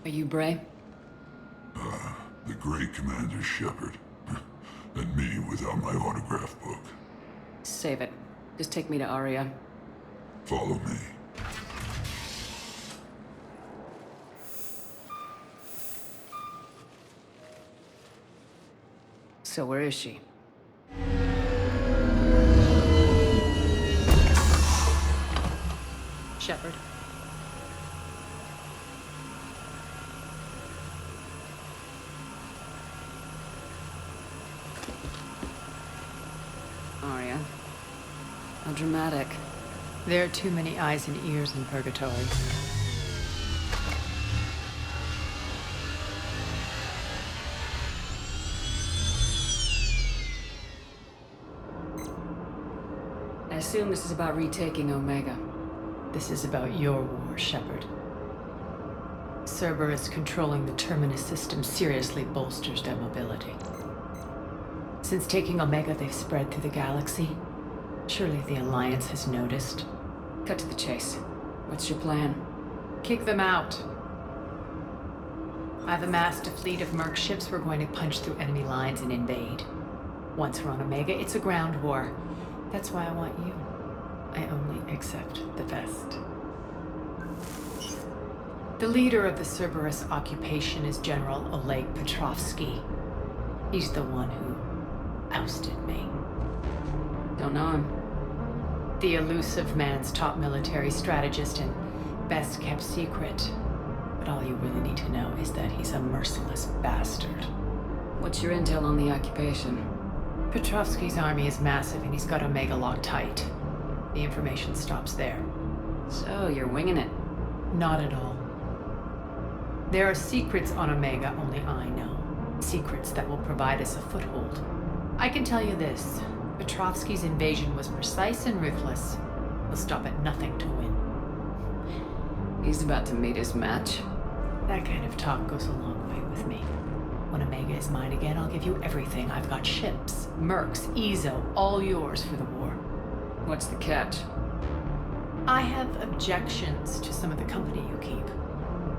Are you Bray? The great Commander Shepard. And me without my autograph book. Save it. Just take me to Aria. Follow me. So where is she? Shepard. Aria. How dramatic. There are too many eyes and ears in Purgatory. I assume this is about retaking Omega. This is about your war, Shepard. Cerberus controlling the Terminus system seriously bolsters their mobility. Since taking Omega, they've spread through the galaxy. Surely the Alliance has noticed. Cut to the chase. What's your plan? Kick them out. I've amassed a fleet of merc ships. We're going to punch through enemy lines and invade. Once we're on Omega, it's a ground war. That's why I want you. I only accept the best. The leader of the Cerberus occupation is General Oleg Petrovsky. He's the one who ousted me. Don't know him. The Illusive Man's top military strategist and best kept secret. But all you really need to know is that he's a merciless bastard. What's your intel on the occupation? Petrovsky's army is massive and he's got Omega locked tight. The information stops there. So, you're winging it? Not at all. There are secrets on Omega only I know. Secrets that will provide us a foothold. I can tell you this. Petrovsky's invasion was precise and ruthless. He'll stop at nothing to win. He's about to meet his match. That kind of talk goes a long way with me. When Omega is mine again, I'll give you everything. I've got ships, mercs, Ezo, all yours for the war. What's the catch? I have objections to some of the company you keep.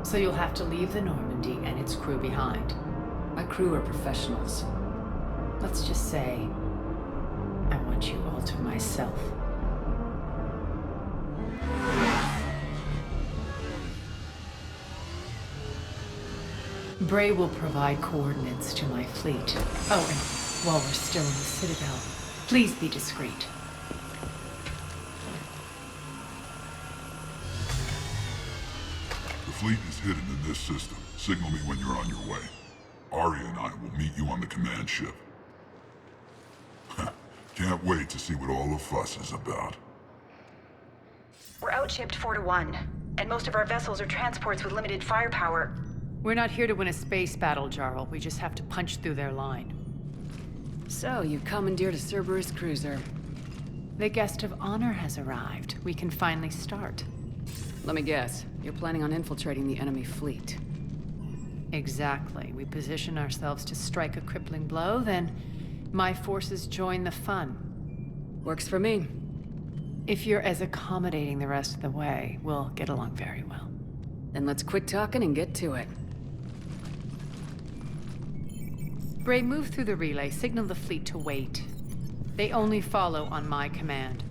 So you'll have to leave the Normandy and its crew behind. My crew are professionals. Let's just say, I want you all to myself. Bray will provide coordinates to my fleet. Oh, and while we're still in the Citadel, please be discreet. The fleet is hidden in this system. Signal me when you're on your way. Aria and I will meet you on the command ship. Can't wait to see what all the fuss is about. We're outshipped 4-1, and most of our vessels are transports with limited firepower. We're not here to win a space battle, Jarl. We just have to punch through their line. So, you commandeered a Cerberus cruiser. The guest of honor has arrived. We can finally start. Let me guess. You're planning on infiltrating the enemy fleet. Exactly. We position ourselves to strike a crippling blow, then my forces join the fun. Works for me. If you're as accommodating the rest of the way, we'll get along very well. Then let's quit talking and get to it. Bray, move through the relay. Signal the fleet to wait. They only follow on my command.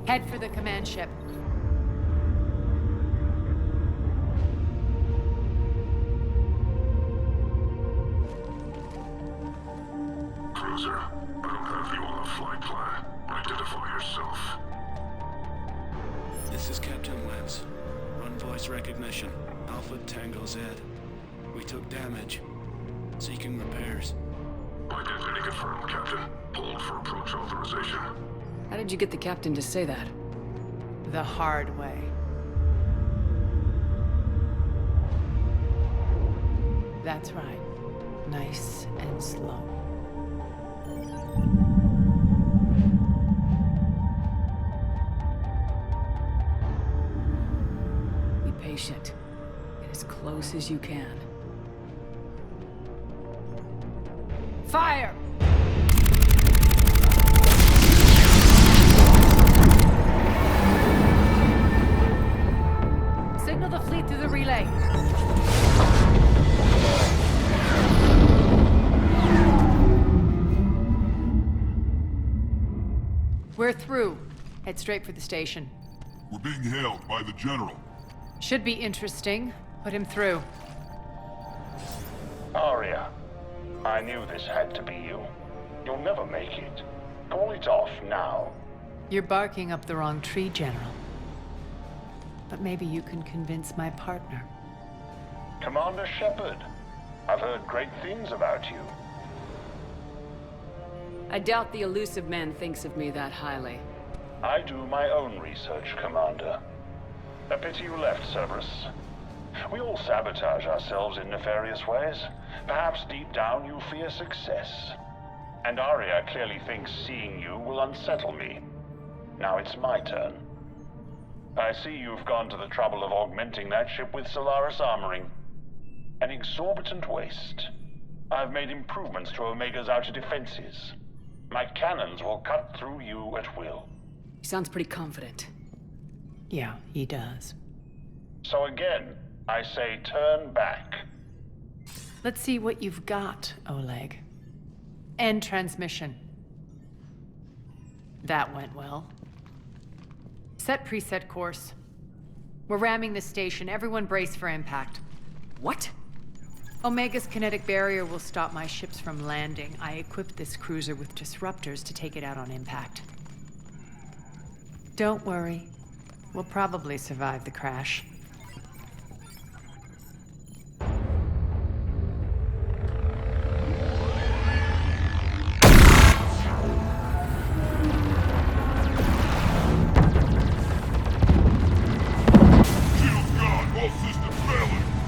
Head for the command ship. Cruiser, I don't have you on the flight plan. Identify yourself. This is Captain Lance. Run voice recognition. Alpha Tango Z. We took damage. Seeking repairs. Identity confirmed, Captain. Hold for approach authorization. How did you get the captain to say that? The hard way. That's right. Nice and slow. patient. Get as close as you can. Fire! Signal the fleet through the relay. We're through. Head straight for the station. We're being hailed by the General. Should be interesting. Put him through. Aria, I knew this had to be you. You'll never make it. Call it off now. You're barking up the wrong tree, General. But maybe you can convince my partner. Commander Shepard, I've heard great things about you. I doubt the Illusive Man thinks of me that highly. I do my own research, Commander. A pity you left, Cerberus. We all sabotage ourselves in nefarious ways. Perhaps deep down you fear success. And Aria clearly thinks seeing you will unsettle me. Now it's my turn. I see you've gone to the trouble of augmenting that ship with Solaris armoring. An exorbitant waste. I've made improvements to Omega's outer defenses. My cannons will cut through you at will. He sounds pretty confident. Yeah, he does. So again, I say turn back. Let's see what you've got, Oleg. End transmission. That went well. Set preset course. We're ramming the station. Everyone brace for impact. What? Omega's kinetic barrier will stop my ships from landing. I equipped this cruiser with disruptors to take it out on impact. Don't worry. We'll probably survive the crash.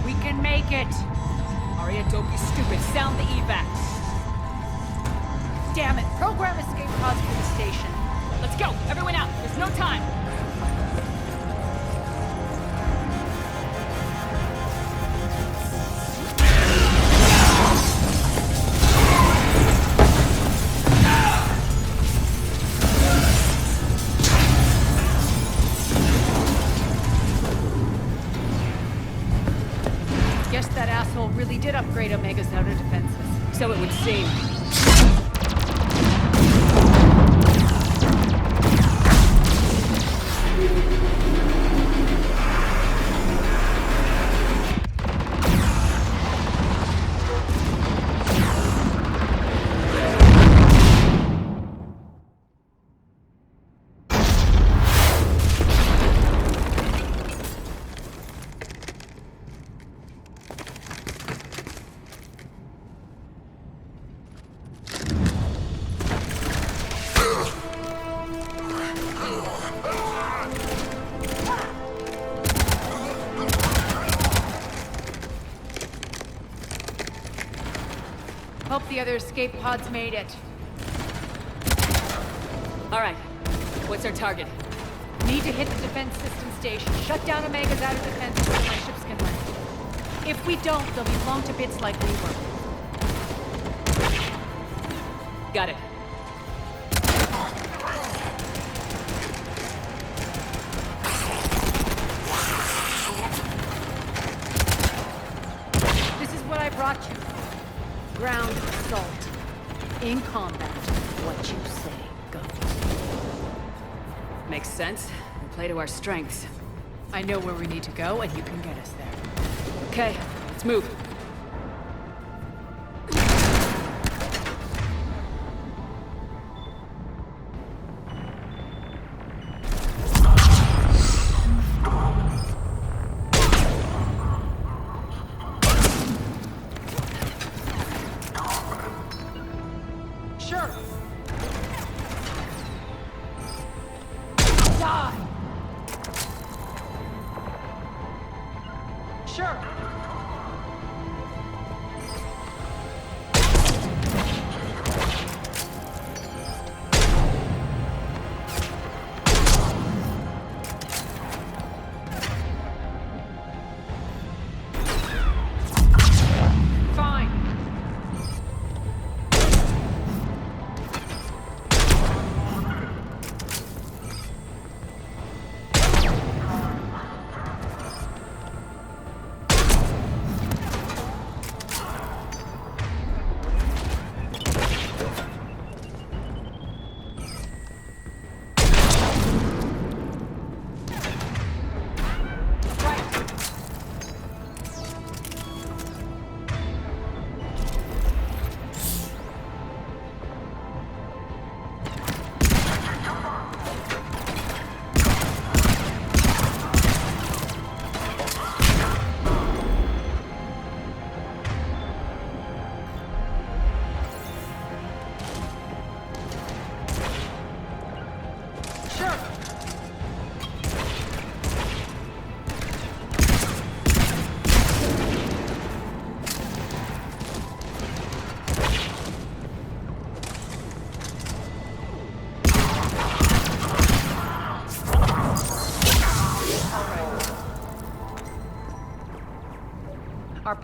We can make it! Aria, don't be stupid. Sound the evac. Damn it! Program escape pods for the station. Let's go. Everyone out. There's no time. Guess that asshole really did upgrade Omega's outer defenses. So it would seem. Hope the other escape pods made it. All right. What's our target? Need to hit the defense system station. Shut down Omega's outer defense so my ships can land. If we don't, they'll be blown to bits like we were. Got it. This is what I brought you. Ground assault. In combat, what you say goes. Makes sense. We play to our strengths. I know where we need to go, and you can get us there. Okay, let's move. Sure. Die. Sure.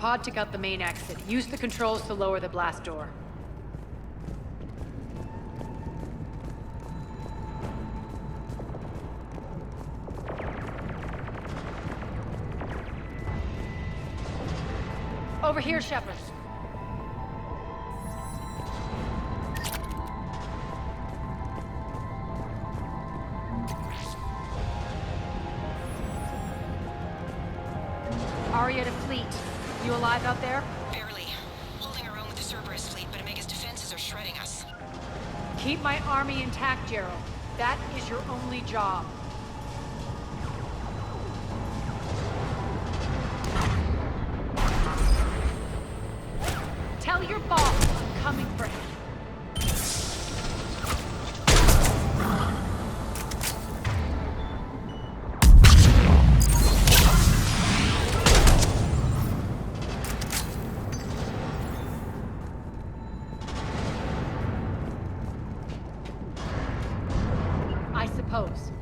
pod took out the main exit. Use the controls to lower the blast door. Over here, Shepard. Aria to fleet. You alive out there? Barely. Holding our own with the Cerberus fleet, but Omega's defenses are shredding us. Keep my army intact, Gerald. That is your only job. Tell your boss I'm coming for him. I suppose.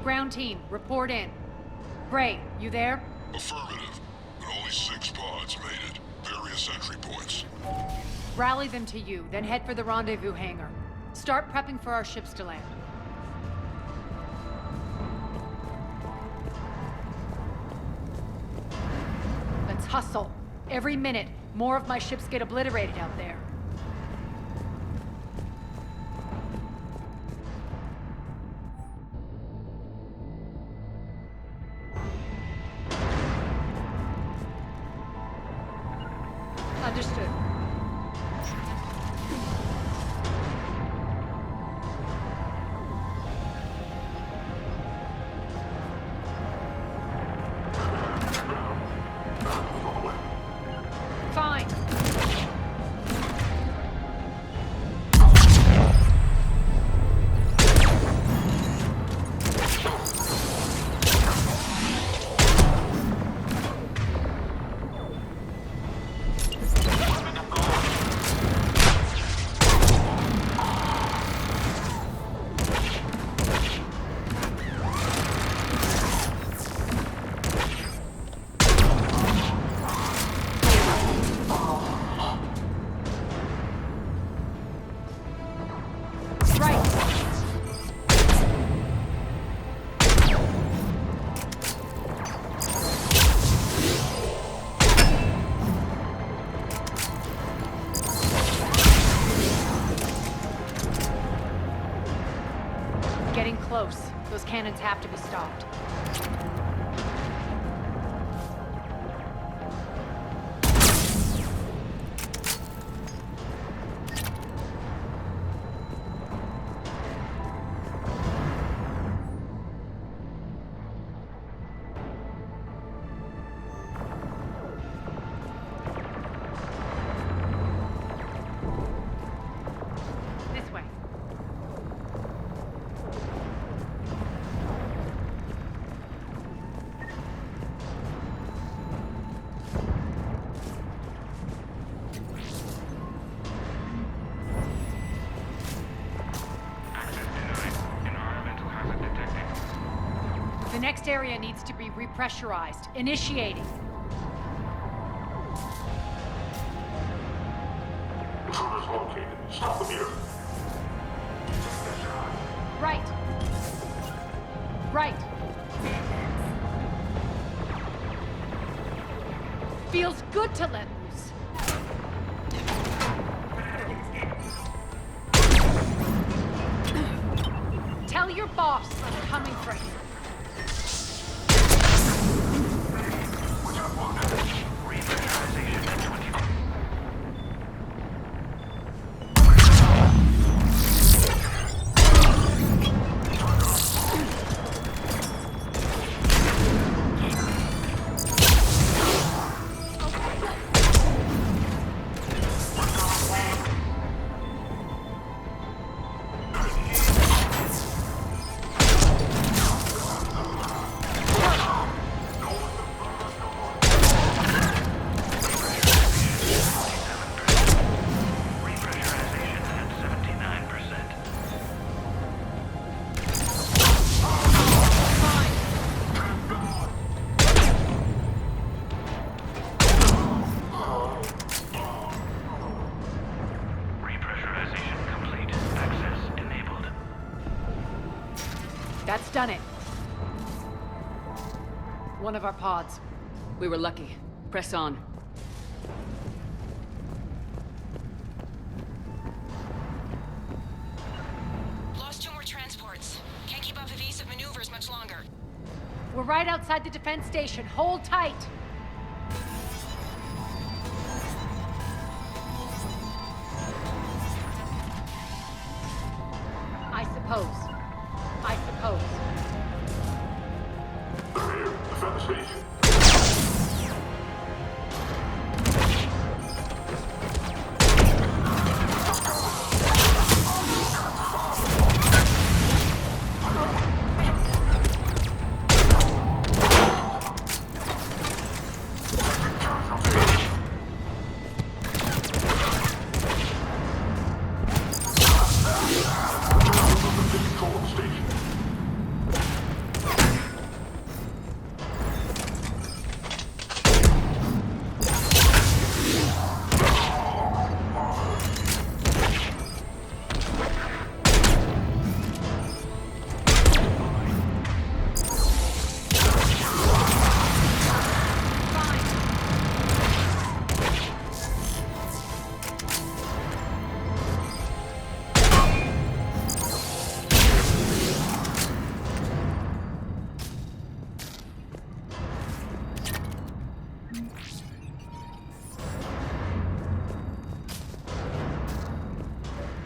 Ground team, report in. Gray, you there? Affirmative. But only 6 pods made it. Various entry points. Rally them to you, then head for the rendezvous hangar. Start prepping for our ships to land. Let's hustle. Every minute, more of my ships get obliterated out there. Understood. Fine. Getting close. Those cannons have to be stopped. This way. The next area needs to be repressurized. Initiating. Intruders located. Stop them here. Right. Right. Feels good to let loose. Tell your boss I'm coming for him. One of our pods. We were lucky. Press on. Lost 2 more transports. Can't keep up evasive maneuvers much longer. We're right outside the defense station. Hold tight! I suppose. They're here. Defend the station.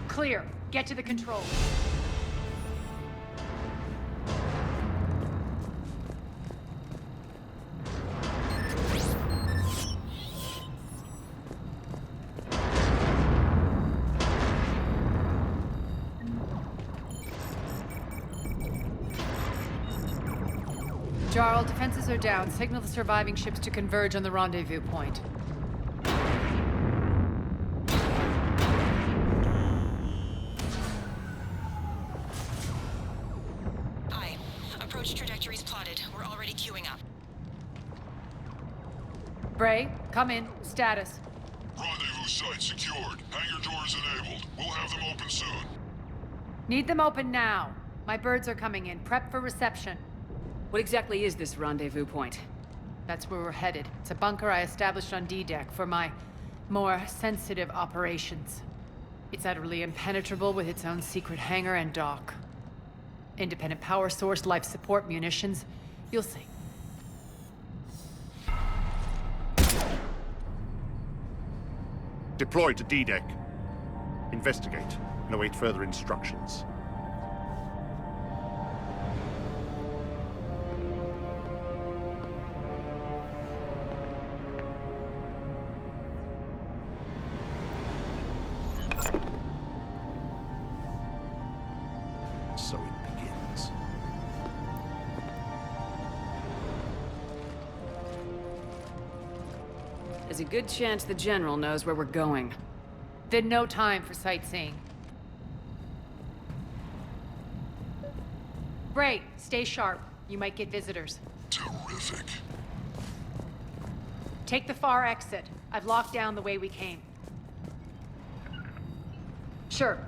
Clear. Get to the controls. Jarl, defenses are down. Signal the surviving ships to converge on the rendezvous point. Aye. Approach trajectories plotted. We're already queuing up. Bray, come in. Status. Rendezvous site secured. Hangar doors enabled. We'll have them open soon. Need them open now. My birds are coming in. Prep for reception. What exactly is this rendezvous point? That's where we're headed. It's a bunker I established on D-Deck for my more sensitive operations. It's utterly impenetrable with its own secret hangar and dock. Independent power source, life support, munitions. You'll see. Deploy to D-Deck. Investigate and await further instructions. So it begins. There's a good chance the General knows where we're going. Then no time for sightseeing. Bray, stay sharp. You might get visitors. Terrific. Take the far exit. I've locked down the way we came. Sure.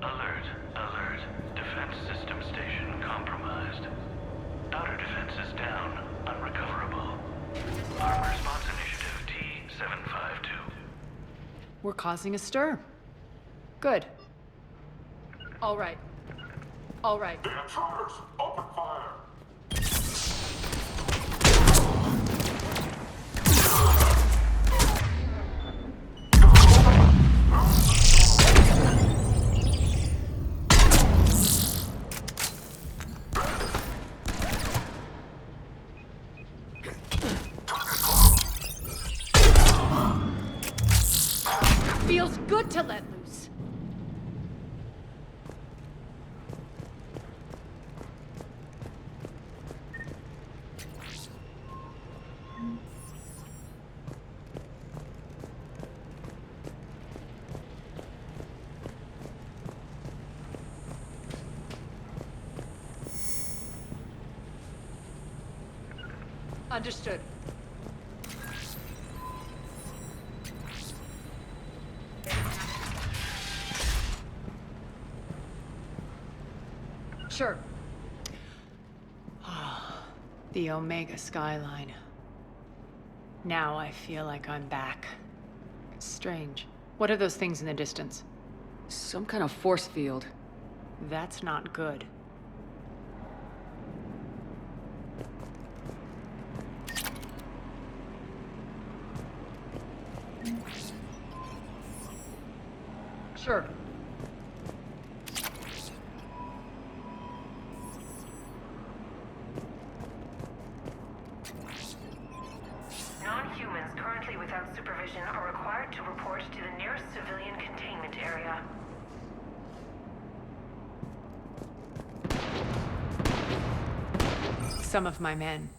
Alert, alert. Defense system station compromised. Outer defenses down, unrecoverable. Armed response initiative T-752. We're causing a stir. Good. All right. All right. The intruders! Open fire! Feels good to let loose. Understood. Sure. The Omega skyline. Now I feel like I'm back. Strange. What are those things in the distance? Some kind of force field. That's not good. Sure. Non-humans currently without supervision are required to report to the nearest civilian containment area. Some of my men.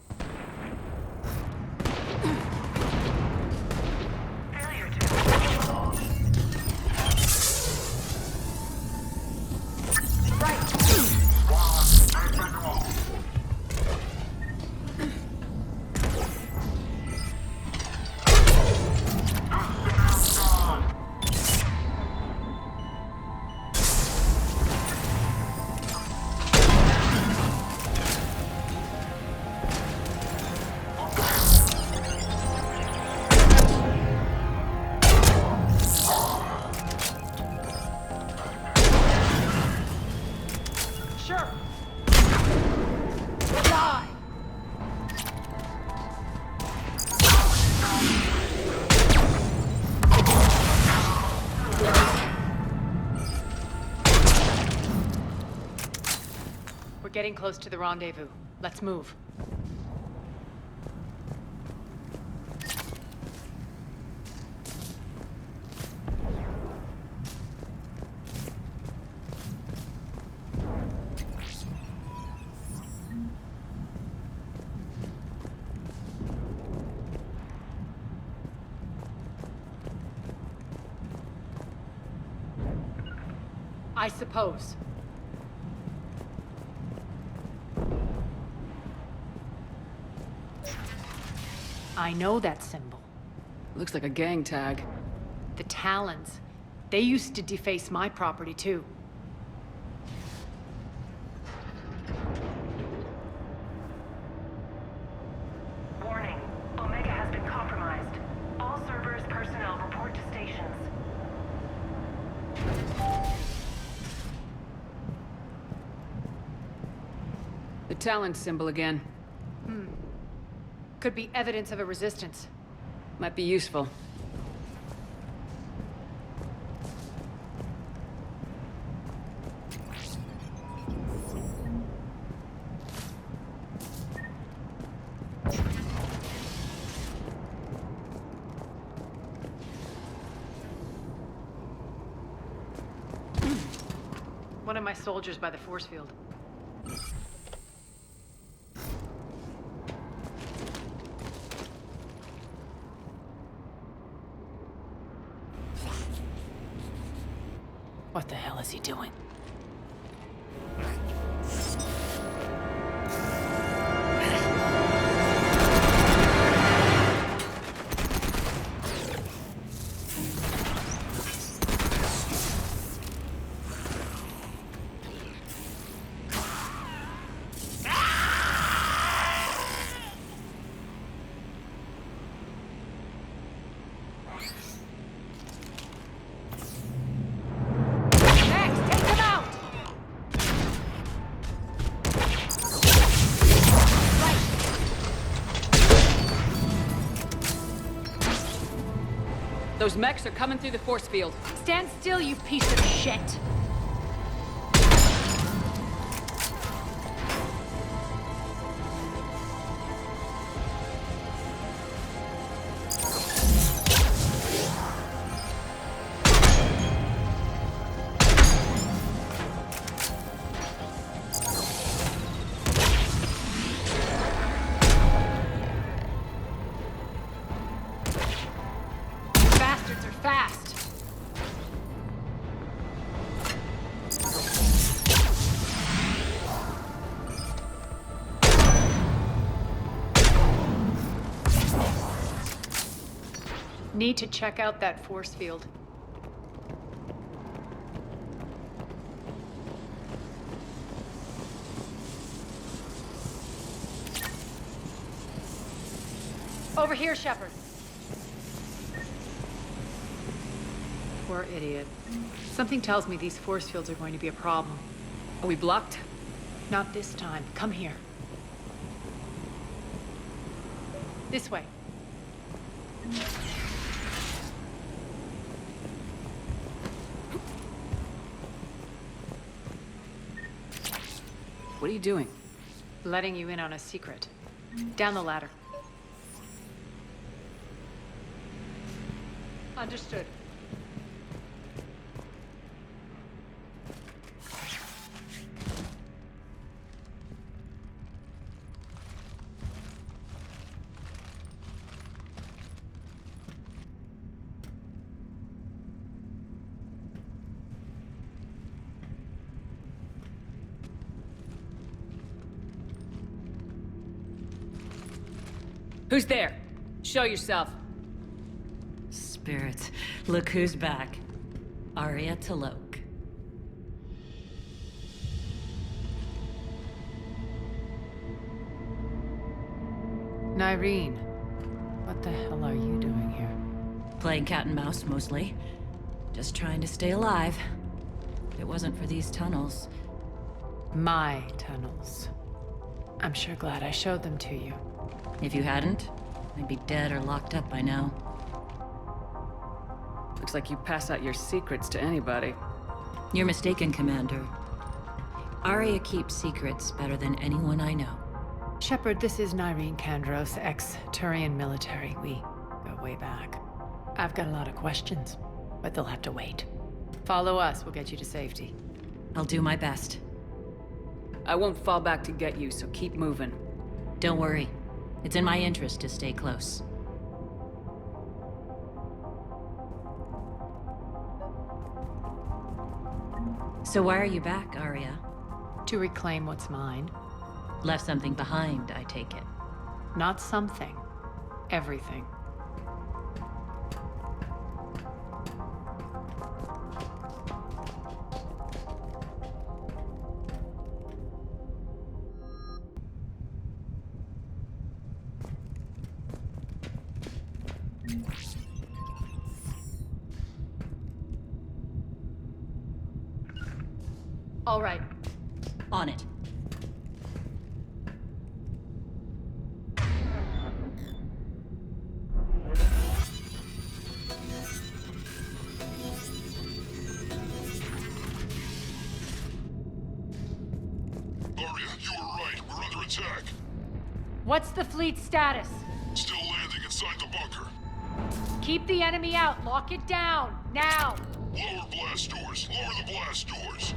Failure to... Getting close to the rendezvous. Let's move. I suppose. I know that symbol. Looks like a gang tag. The Talons. They used to deface my property, too. Warning. Omega has been compromised. All Cerberus personnel report to stations. The Talon symbol again. Could be evidence of a resistance. Might be useful. One of my soldiers by the force field. What the hell is he doing? Those mechs are coming through the force field. Stand still, you piece of shit! Bastards are fast! Need to check out that force field. Over here, Shepard. Poor idiot. Something tells me these force fields are going to be a problem. Are we blocked? Not this time. Come here. This way. What are you doing? Letting you in on a secret. Down the ladder. Understood. Who's there? Show yourself. Spirits, look who's back. Aria T'Loak. Nyreen, what the hell are you doing here? Playing cat and mouse, mostly. Just trying to stay alive. If it wasn't for these tunnels. My tunnels. I'm sure glad I showed them to you. If you hadn't, I'd be dead or locked up by now. Looks like you pass out your secrets to anybody. You're mistaken, Commander. Aria keeps secrets better than anyone I know. Shepard, this is Nyreen Kandros, ex-Turian military. We go way back. I've got a lot of questions, but they'll have to wait. Follow us, we'll get you to safety. I'll do my best. I won't fall back to get you, so keep moving. Don't worry. It's in my interest to stay close. So why are you back, Aria? To reclaim what's mine. Left something behind, I take it. Not something. Everything. All right. On it. Aria, you were right. We're under attack. What's the fleet status? Still landing inside the bunker. Keep the enemy out. Lock it down. Now. Lower blast doors. Lower the blast doors.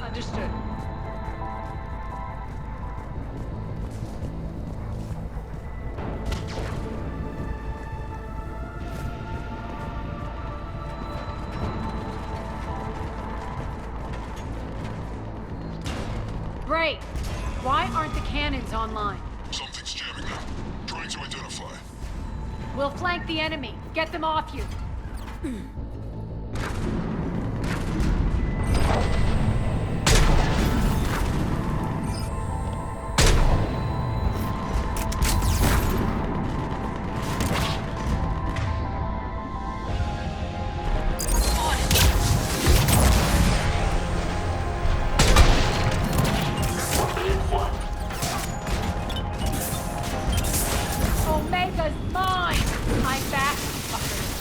Understood. Great. Why aren't the cannons online? Something's jamming them. Trying to identify. We'll flank the enemy. Get them off you. Omega's mine! I'm back, fuckers.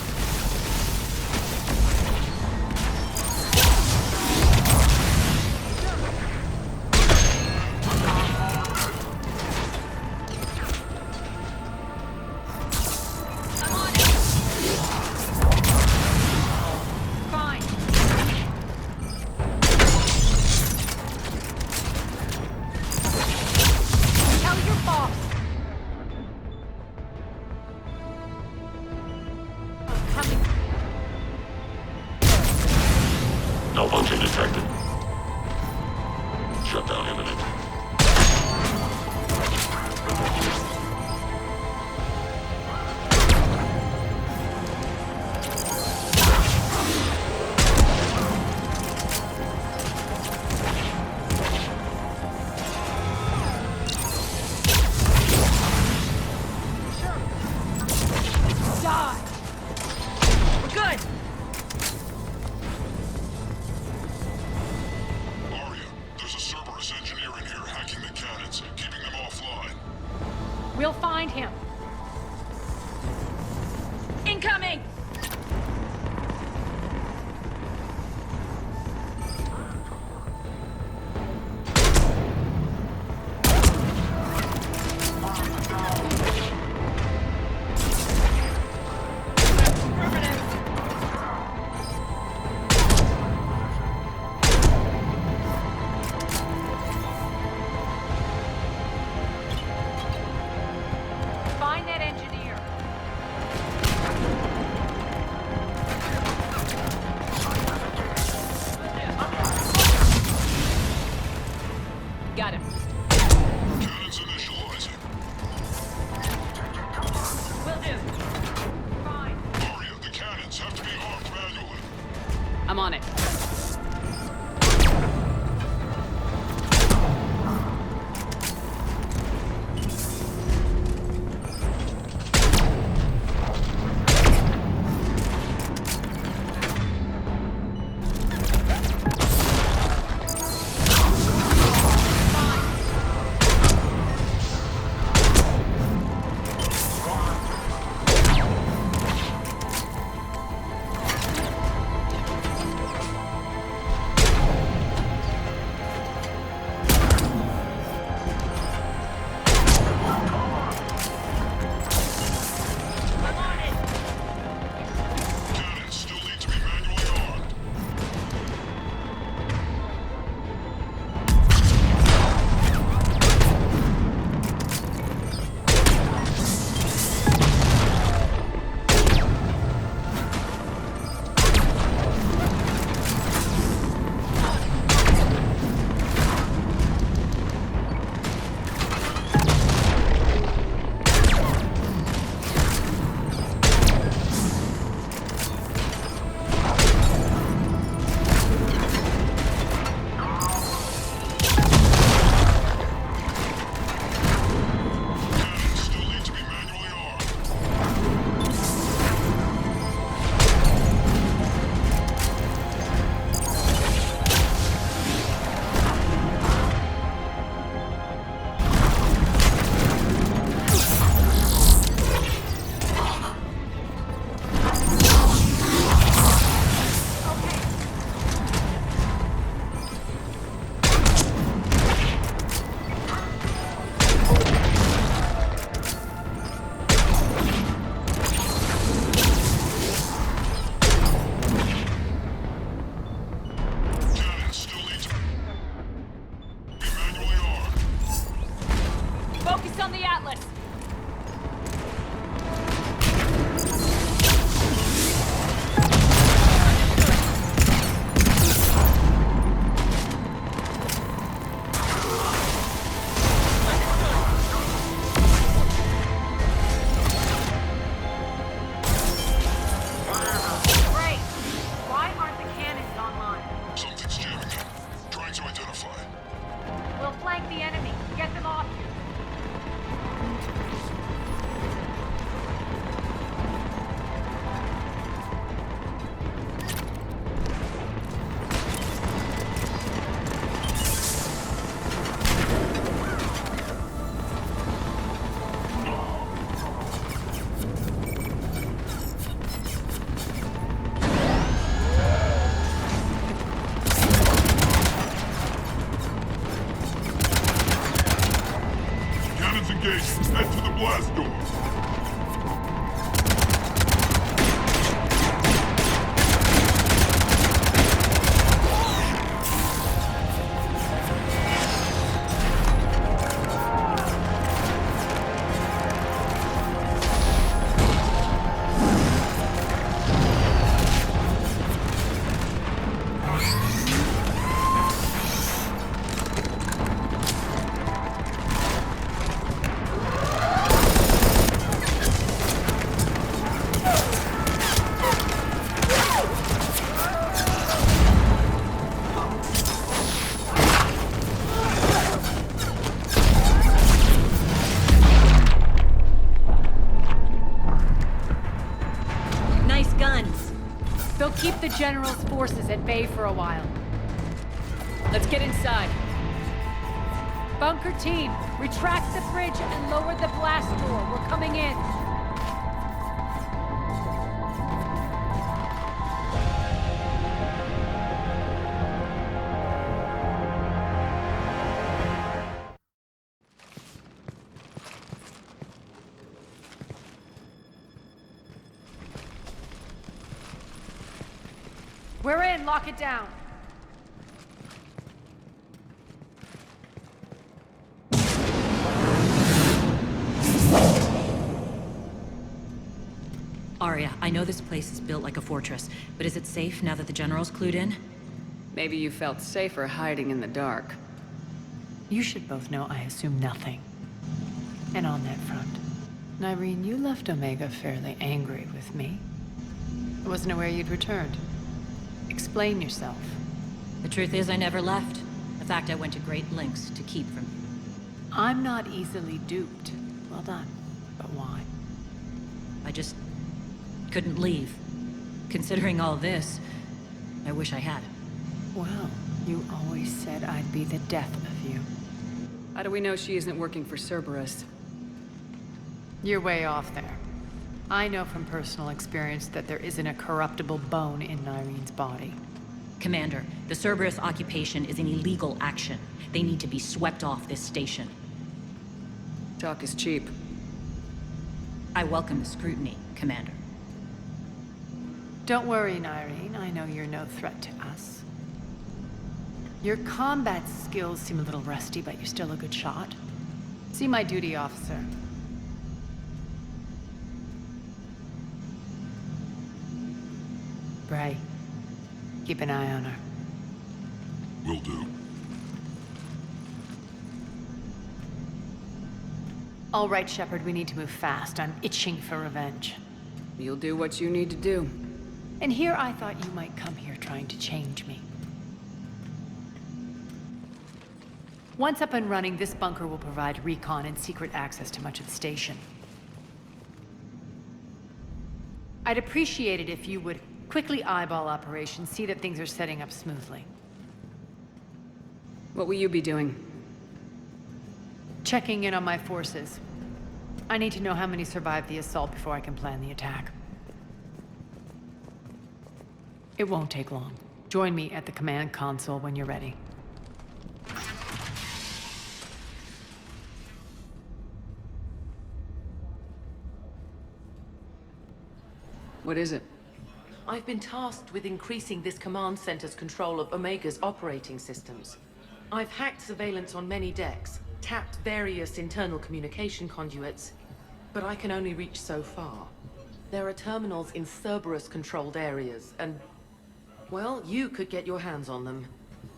We'll find him. Incoming! Find that engineer. Got him. Cannons initializing. Will do. Fine. Aria, the cannons have to be armed manually. I'm on it. Cannons still need to be manually armed. Cannons still need to be manually armed. Cannons still need to be manually armed. Focus on the Atlas! Great. Why aren't the cannons online? Something's jamming them. Trying to identify. We'll flank the enemy. Get them off you. Cannons engaged. Head to the blast door. Nice guns. They'll keep the General's forces at bay for a while. Let's get inside. Bunker team, retract the bridge and lower the blast door. We're coming in. We're in. Lock it down. Aria, I know this place is built like a fortress, but is it safe now that the General's clued in? Maybe you felt safer hiding in the dark. You should both know I assume nothing. And on that front, Nyreen, you left Omega fairly angry with me. I wasn't aware you'd returned. Explain yourself. The truth is I never left. In fact, I went to great lengths to keep from you. I'm not easily duped. Well done. But why? I just couldn't leave. Considering all this, I wish I had. Well, you always said I'd be the death of you. How do we know she isn't working for Cerberus? You're way off there. I know from personal experience that there isn't a corruptible bone in Nyreen's body. Commander, the Cerberus occupation is an illegal action. They need to be swept off this station. Talk is cheap. I welcome the scrutiny, Commander. Don't worry, Nyreen. I know you're no threat to us. Your combat skills seem a little rusty, but you're still a good shot. See my duty officer. Bray, keep an eye on her. Will do. All right, Shepard, we need to move fast. I'm itching for revenge. You'll do what you need to do. And here I thought you might come here trying to change me. Once up and running, this bunker will provide recon and secret access to much of the station. I'd appreciate it if you would quickly eyeball operations, see that things are setting up smoothly. What will you be doing? Checking in on my forces. I need to know how many survived the assault before I can plan the attack. It won't take long. Join me at the command console when you're ready. What is it? I've been tasked with increasing this command center's control of Omega's operating systems. I've hacked surveillance on many decks, tapped various internal communication conduits, but I can only reach so far. There are terminals in Cerberus-controlled areas, and well, you could get your hands on them.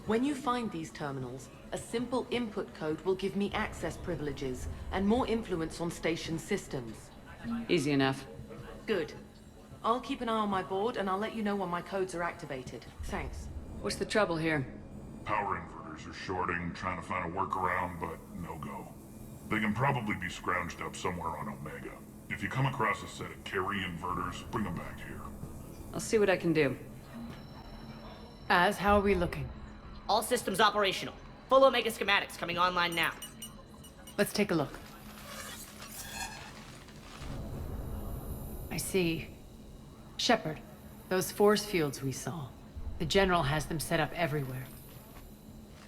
When you find these terminals, a simple input code will give me access privileges and more influence on station systems. Easy enough. Good. I'll keep an eye on my board and I'll let you know when my codes are activated. Thanks. What's the trouble here? Power inverters are shorting, trying to find a workaround, but no go. They can probably be scrounged up somewhere on Omega. If you come across a set of carry inverters, bring them back here. I'll see what I can do. How are we looking? All systems operational. Full Omega schematics coming online now. Let's take a look. I see. Shepard, those force fields we saw. The General has them set up everywhere.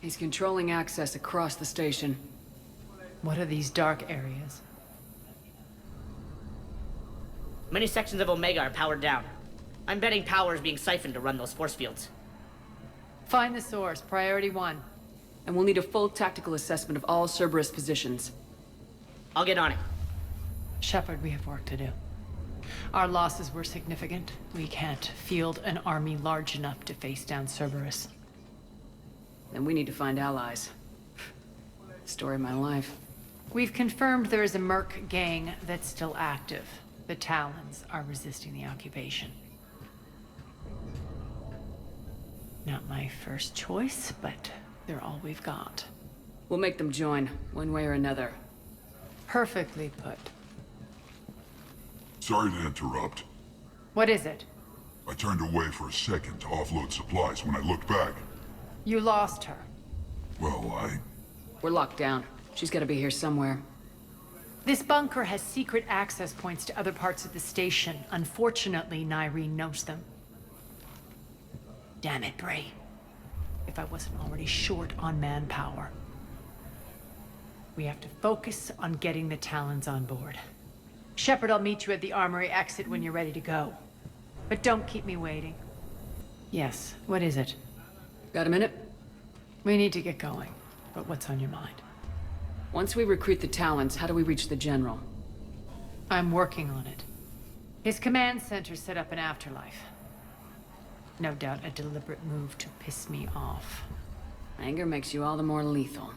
He's controlling access across the station. What are these dark areas? Many sections of Omega are powered down. I'm betting power is being siphoned to run those force fields. Find the source, priority 1. And we'll need a full tactical assessment of all Cerberus positions. I'll get on it. Shepard, we have work to do. Our losses were significant. We can't field an army large enough to face down Cerberus. Then we need to find allies. Story of my life. We've confirmed there is a Merc gang that's still active. The Talons are resisting the occupation. Not my first choice, but they're all we've got. We'll make them join, one way or another. Perfectly put. Sorry to interrupt. What is it? I turned away for a second to offload supplies. When I looked back, You lost her. well, I We're locked down. She's gotta be here somewhere. This bunker has secret access points to other parts of the station. Unfortunately, Nyreen knows them. Damn it, Bray. If I wasn't already short on manpower. We have to focus on getting the Talons on board. Shepard, I'll meet you at the armory exit when you're ready to go. But don't keep me waiting. Yes, what is it? Got a minute? We need to get going. But what's on your mind? Once we recruit the Talons, how do we reach the General? I'm working on it. His command center set up an afterlife. No doubt a deliberate move to piss me off. Anger makes you all the more lethal.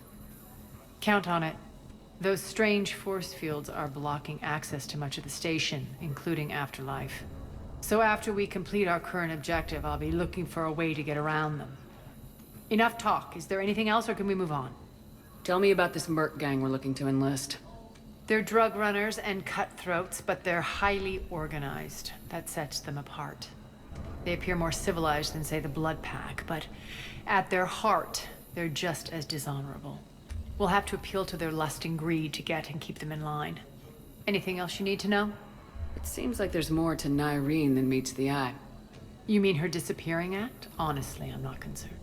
Count on it. Those strange force fields are blocking access to much of the station, including Afterlife. So after we complete our current objective, I'll be looking for a way to get around them. Enough talk. Is there anything else, or can we move on? Tell me about this merc gang we're looking to enlist. They're drug runners and cutthroats, but they're highly organized. That sets them apart. They appear more civilized than, say, the Blood Pack, but at their heart, they're just as dishonorable. We'll have to appeal to their lust and greed to get and keep them in line. Anything else you need to know? It seems like there's more to Nyreen than meets the eye. You mean her disappearing act? Honestly, I'm not concerned.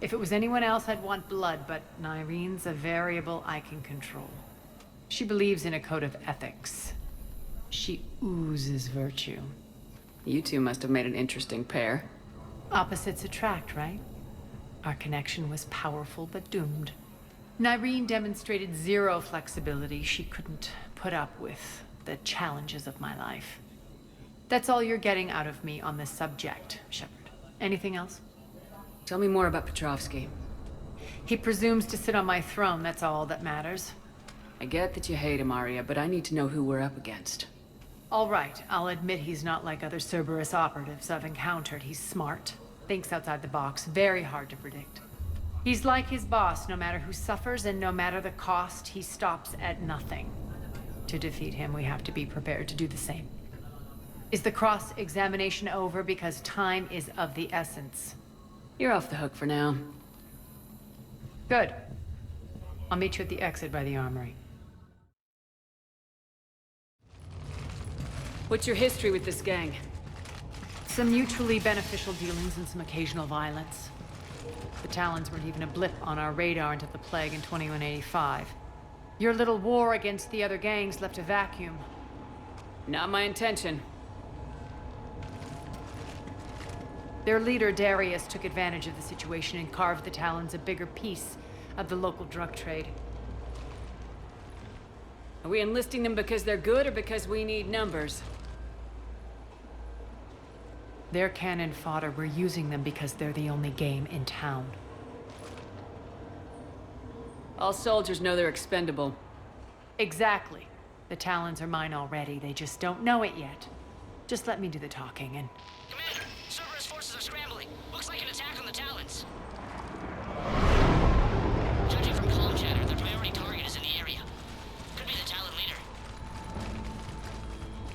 If it was anyone else, I'd want blood, but Nyreen's a variable I can control. She believes in a code of ethics. She oozes virtue. You two must have made an interesting pair. Opposites attract, right? Our connection was powerful but doomed. Nyreen demonstrated zero flexibility. She couldn't put up with the challenges of my life. That's all you're getting out of me on this subject, Shepard. Anything else? Tell me more about Petrovsky. He presumes to sit on my throne, that's all that matters. I get that you hate him, Aria, but I need to know who we're up against. All right, I'll admit he's not like other Cerberus operatives I've encountered. He's smart, thinks outside the box, very hard to predict. He's like his boss, no matter who suffers and no matter the cost, he stops at nothing. To defeat him, we have to be prepared to do the same. Is the cross-examination over? Because time is of the essence. You're off the hook for now. Good. I'll meet you at the exit by the armory. What's your history with this gang? Some mutually beneficial dealings and some occasional violence. The Talons weren't even a blip on our radar until the plague in 2185. Your little war against the other gangs left a vacuum. Not my intention. Their leader, Darius, took advantage of the situation and carved the Talons a bigger piece of the local drug trade. Are we enlisting them because they're good or because we need numbers? They're cannon fodder. We're using them because they're the only game in town. All soldiers know they're expendable. Exactly. The Talons are mine already. They just don't know it yet. Just let me do the talking and... Commander, Cerberus forces are scrambling. Looks like an attack on the Talons. Judging from comm chatter, their priority target is in the area. Could be the Talon leader.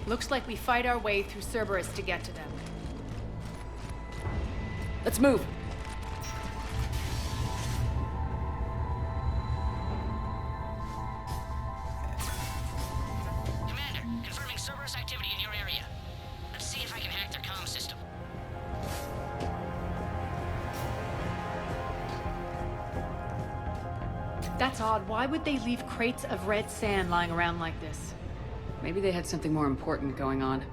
Looks like we fight our way through Cerberus to get to them. Let's move. Commander, confirming Cerberus activity in your area. Let's see if I can hack their comm system. That's odd. Why would they leave crates of red sand lying around like this? Maybe they had something more important going on.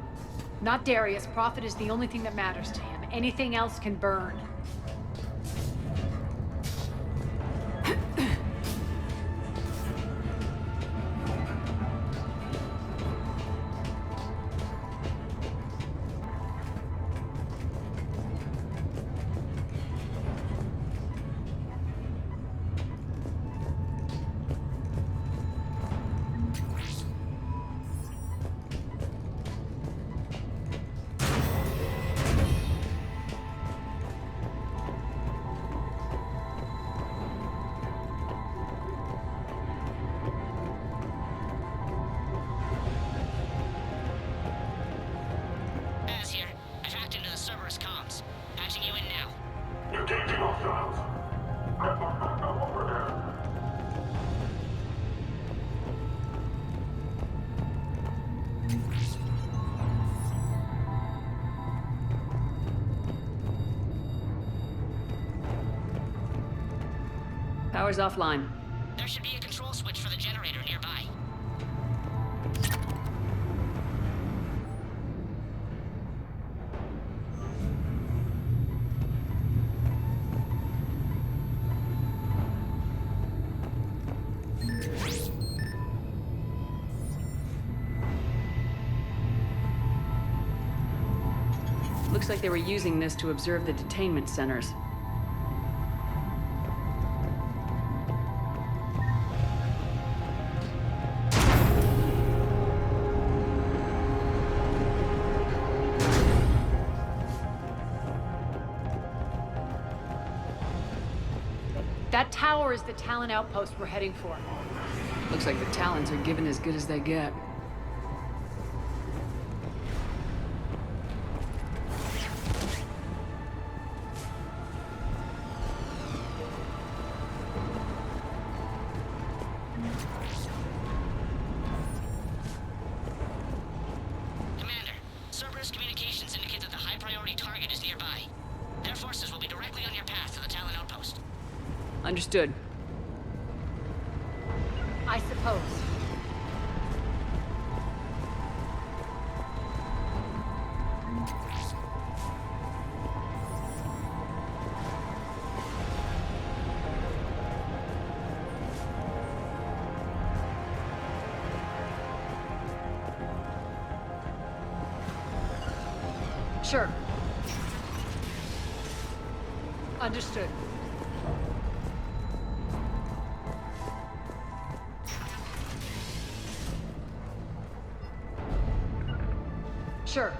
Not Darius. Profit is the only thing that matters to him. Anything else can burn. Power's offline. There should be a control switch for the generator nearby. Looks like they were using this to observe the detainment centers. That tower is the Talon outpost we're heading for. Looks like the Talons are given as good as they get. Commander, Cerberus communications indicate that the high-priority target is nearby. Their forces will be directly on your path to the Talon outpost. Understood. I suppose. Sure. Understood. Sure.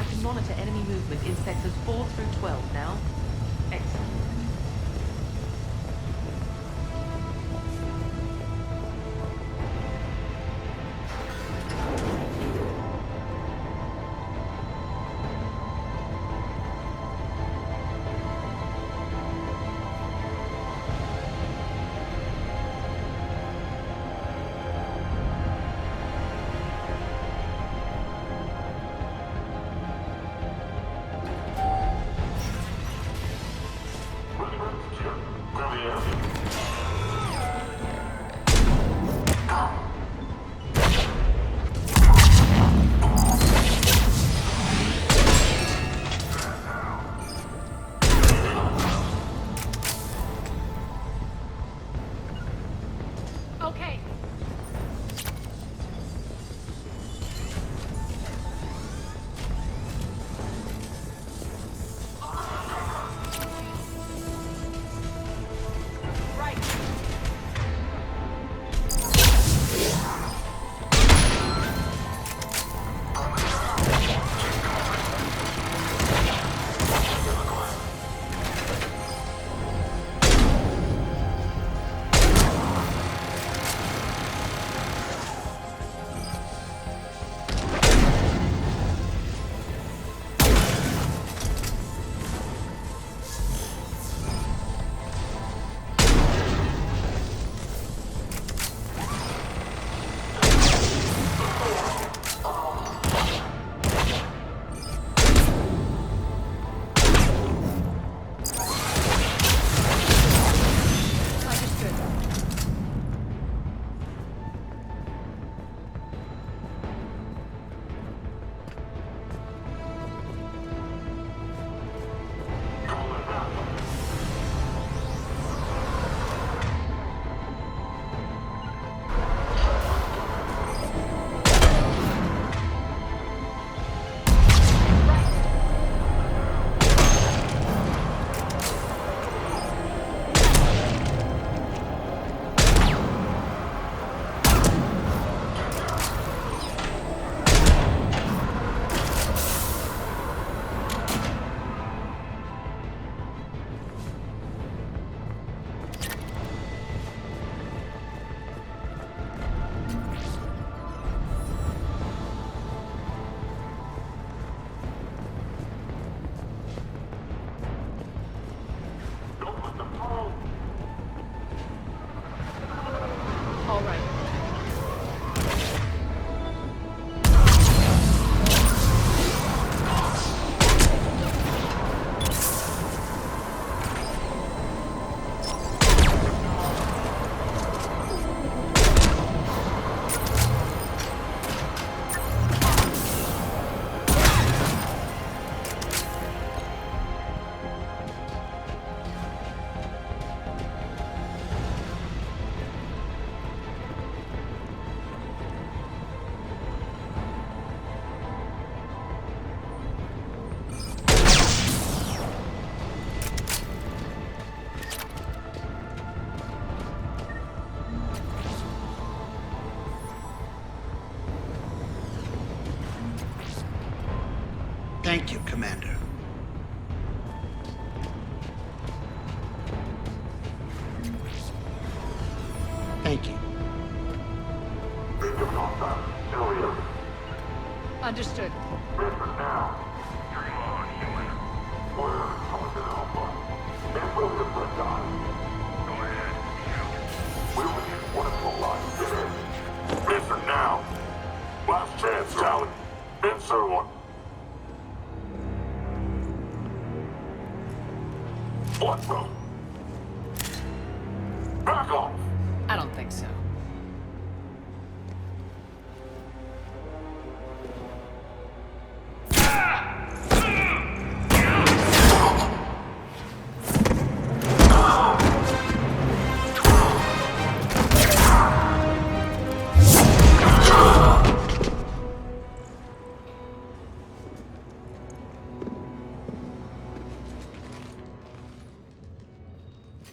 I can monitor enemy movement in sectors 4 through 12 now. Excellent. Thank you, Commander. Thank you. Understood. Listen now. Last chance, Talon. Answer one. What the? Back off! I don't think so.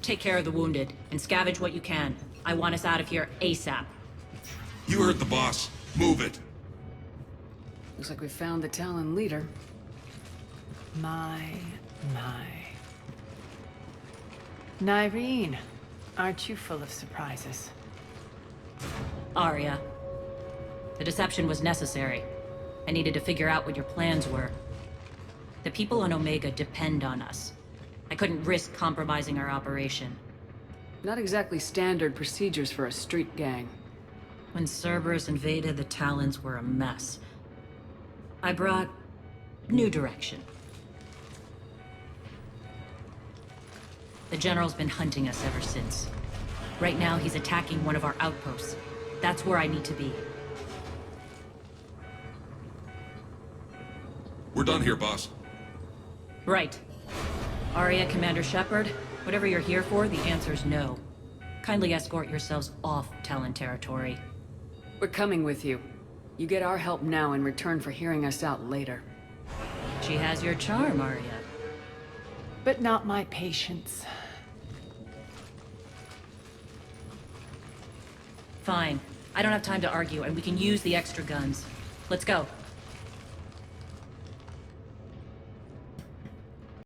Take care of the wounded, and scavenge what you can. I want us out of here ASAP. You heard the boss. Move it. Looks like we found the Talon leader. My. Nyreen, aren't you full of surprises? Aria. The deception was necessary. I needed to figure out what your plans were. The people on Omega depend on us. I couldn't risk compromising our operation. Not exactly standard procedures for a street gang. When Cerberus invaded, the Talons were a mess. I brought new direction. The General's been hunting us ever since. Right now, he's attacking one of our outposts. That's where I need to be. We're done here, boss. Right. Aria, Commander Shepard, whatever you're here for, the answer's no. Kindly escort yourselves off Talon territory. We're coming with you. You get our help now in return for hearing us out later. She has your charm, Aria. But not my patience. Fine. I don't have time to argue, and we can use the extra guns. Let's go.